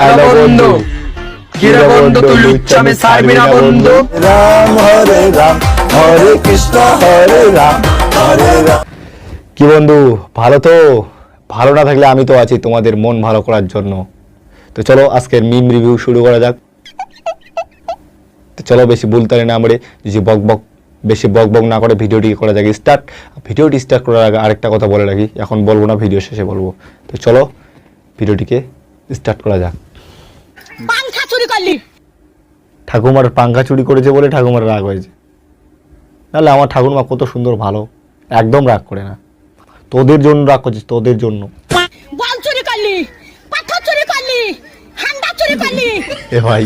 Hello বন্ধু, কিরে বন্ধু তুই লুচ্চামে ছাড়বি না বন্ধু। রাম হরে রাম হরে কৃষ্ণ হরে রাম হরে রাম। কি বন্ধু, ভালো তো? ভালো না থাকলে আমি তো আছি তোমাদের মন ভালো করার জন্য। তো চলো আজকের মিম রিভিউ শুরু করা যাক। তো চলো বেশি বলতে না আমরা বেশি বক বক না করে ভিডিওটি করা যাক স্টার্ট। ভিডিওটি স্টার্ট করার আগে আরেকটা কথা বলে রাখি, এখন বলবো না, ভিডিও শেষে বলবো। তো চলো ভিডিওটিকে স্টার্ট করা যাক। পাংখা চুরি করলি? ঠাকুমার পাংখা চুরি করেছে বলে ঠাকুমার রাগ হয়েছে, নাহলে আমার ঠাকুরমা কত সুন্দর ভালো, একদম রাগ করে না। তোদের জন্য রাগ করছিস, তোদের জন্য। বল চুরি করলি, পাথর চুরি করলি, হান্ডা চুরি করলি? এ ভাই,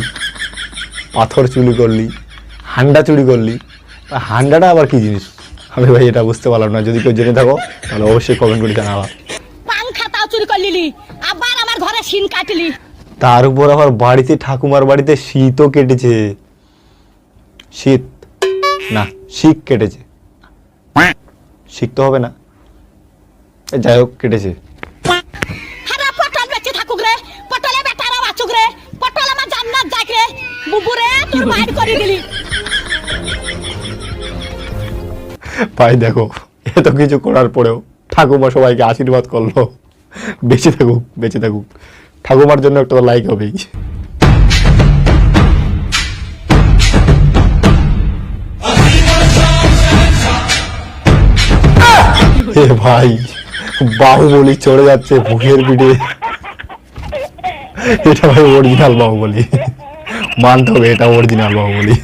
পাথর চুরি করলি, হান্ডা চুরি করলি, হান্ডাটা আবার কি জিনিস? আমি ভাই এটা বুঝতে পারলাম না। যদি কেউ জেনে থাকো তাহলে অবশ্যই কমেন্ট করে জানাবা। পাংখা তাও চুরি করলি, আবার আমার ঘরে শিন কাটলি। তার উপর আবার বাড়িতে, ঠাকুমার বাড়িতে শীতও কেটেছে। শীত না, শিক কেটেছে। শিক তো হবে না, যাই হোক কেটেছে। হারা পটল বেঁচে থাকুক রে, পটলে বেটারা বাঁচুক রে, পটল আমার জান্নাত যাক রে। বুবুরে তুই বাইর করে দিলি। ভাই দেখো, এত কিছু করার পরেও ঠাকুমা সবাইকে আশীর্বাদ করলো, বেঁচে থাকুক বেঁচে থাকুক। ঠাকুমার জন্য একটা লাইক হবেই। এ ভাই, বাহুবলি চড়ে যাচ্ছে বুকের পিঠে। এটা ভাই অরিজিনাল বাহুবলি, মানতে হবে এটা অরিজিনাল বাহুবলি।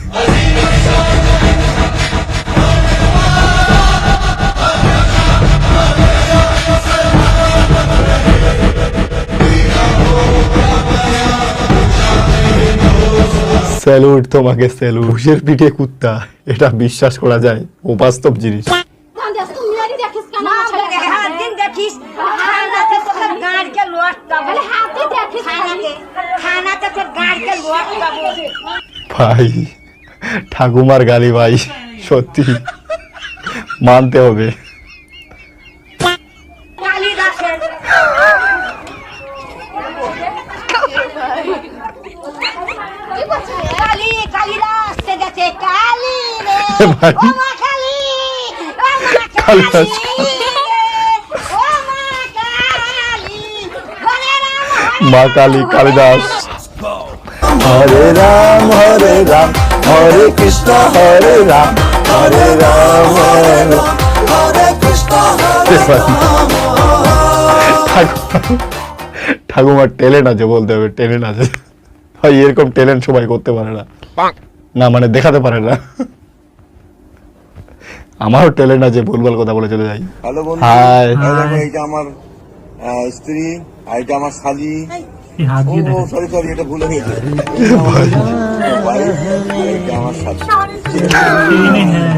স্যালুট তোমাকে, স্যালুট। ঘুষের পিঠে কুত্তা, এটা বিশ্বাস করা যায়? ও বাস্তব জিনিস। ভাই ঠাকুমার গালি ভাই, সত্যি মানতে হবে। মা কালী, কালিদাস। হরে রাম হরে কৃষ্ণ হরে রাম হরে রাম হরে কৃষ্ণ হরে রাম। ঠাকুমার ট্যালেন্ট আছে, বলতে হবে ট্যালেন্ট আছে ভাই। এরকম ট্যালেন্ট সবাই করতে পারে না, না মানে দেখাতে পারে না। আমারও ট্যালেন্ট আছে, ভুলভাল কথা বলে চলে যাই। হ্যালো বন্ধু, হাই। এইটা আমার স্ত্রী, আর এটা আমার শালি। সরি সরি, এটা ভুলে গেছে। এটা আমার শালি।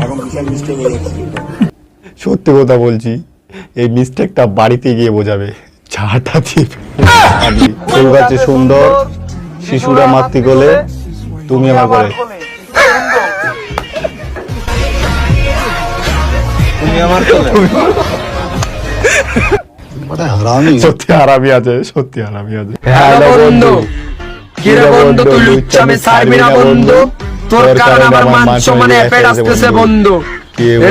এখন বিশাল মিস্টেক হয়ে যাচ্ছে। সত্যি কথা বলছি, এই মিস্টেকটা বাড়িতে গিয়ে বোঝাবে। ঝাঁটা দিয়ে ফুল গাছে সুন্দর, শিশুরা মাতৃকোলে, তুমি আমার কোলে। তুমি আমার কোলে। সত্যি হারামি আছে, সত্যি হারামি আছে। হ্যালো বন্ধু, কিরে বন্ধু তুই লুচ্চামে ছাড়বি না বন্ধু। তোর কারণে আমার মান সম্মানে এফেক্ট আসতেছে বন্ধু।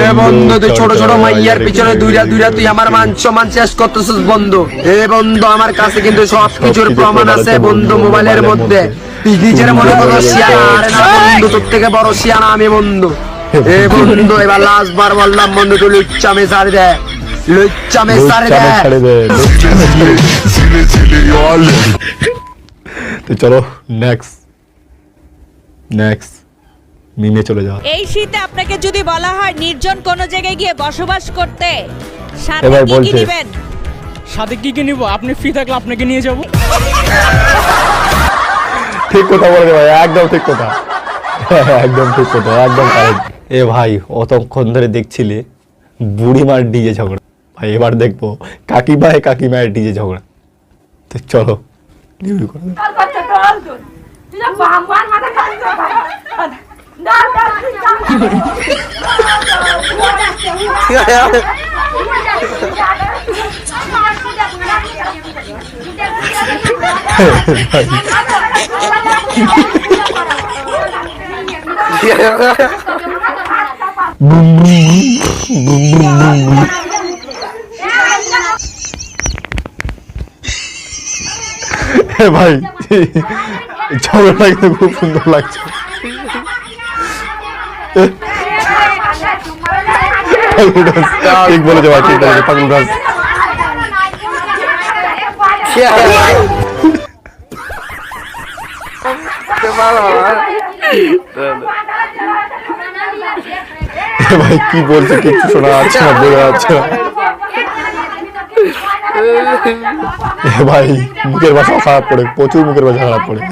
এ বন্ধু তুই ছোট ছোট মাইয়ার পিছনে দুইরা তুই আমার মান সম্মান শেষ করতেছিস বন্ধু। এ বন্ধু আমার কাছে কিন্তু সব কিছুর প্রমাণ আছে বন্ধু, মোবাইলের মধ্যে। তুই নিজের মনে করো শিয়ানা, আরে না বন্ধু, তোর থেকে বড় শিয়ানা আমি বন্ধু। এ বন্ধু এবার লাস্ট বার বললাম বন্ধু, তুই লুচ্চামে ছাড় দে, লুচ্চামে ছাড় দে। তো চলো নেক্সট মিমে চলে যাও। এই শীতে আপনাকে যদি বলা হয় নির্জন কোন জায়গায় গিয়ে বসবাস করতে, সাথে এবার কি কি বলছে। নেবেন? সাথে কি নিব? আপনি ফ্রি থাকলে আপনাকে নিয়ে যাব। ঠিক কথা বলে ভাই, একদম ঠিক কথা, একদম ঠিক কথা, একদম কারেক্ট। এ ভাই, অতক্ষণ ধরে দেখছিলে বুড়িমার ডিজে ঝগড়া, ভাই এবার দেখবো কাকিমায়ের ডিজে ঝগড়া। তো চলো রিভিউ করা যাক। ভাই ঝগড়াটা কিন্তু খুব সুন্দর লাগছে। ঠিক বলেছে ভাই, ঠিক বলেছে, পাগল গাছ। ভাই কি বলছে কিছু শোনা যাচ্ছে না, বোঝা যাচ্ছে না। ভাই মুখের ভাষা খারাপ পড়ে, প্রচুর মুখের ভাষা খারাপ পড়ে।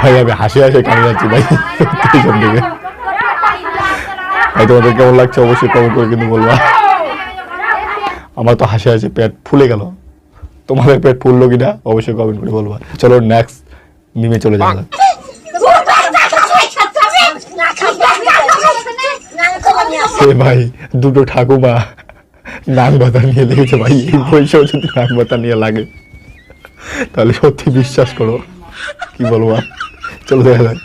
ভাই আমি হাসি হাসি কানে যাচ্ছি ভাই পিছন থেকে। ভাই তোমাদের কেমন লাগছে অবশ্যই কমেন্ট করে কিন্তু বলবা। আমার তো হাসি হাসি পেট ফুলে গেল, তোমাদের পেট ফুললো কিনা অবশ্যই কমেন্ট করে বলবা। চলো নেক্সট মিমে চলে যাওয়া যাক। ভাই দুটো ঠাকুমা নাক বাতা নিয়ে লেগেছে ভাই। এই বয়সেও যদি নাক বাতা নিয়ে লাগে তাহলে সত্যি বিশ্বাস করো, কি বলবো আর। চলো দেখা যাক।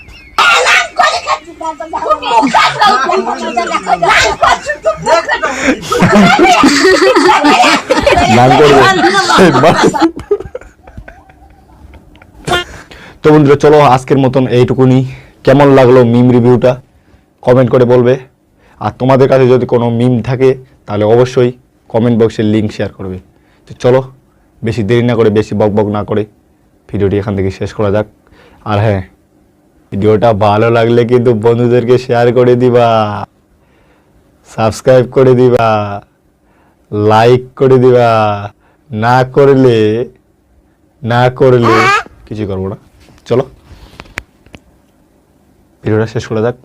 তো বন্ধুরা চলো আজকের মতন এইটুকুনি। কেমন লাগলো মিম রিভিউটা কমেন্ট করে বলবে। আর তোমাদের কাছে যদি কোনো মিম থাকে তাহলে অবশ্যই কমেন্ট বক্সে লিঙ্ক শেয়ার করবে। তো চলো বেশি দেরি না করে, বেশি বকবক না করে ভিডিওটি এখান থেকে শেষ করা যাক। আর হ্যাঁ, ভিডিওটা ভালো লাগলে কিন্তু বন্ধুদেরকে শেয়ার করে দিবা, সাবস্ক্রাইব করে দিবা, লাইক করে দিবা। না করলে কিছু করবো না। চলো ভিডিওটা শেষ করা যাক।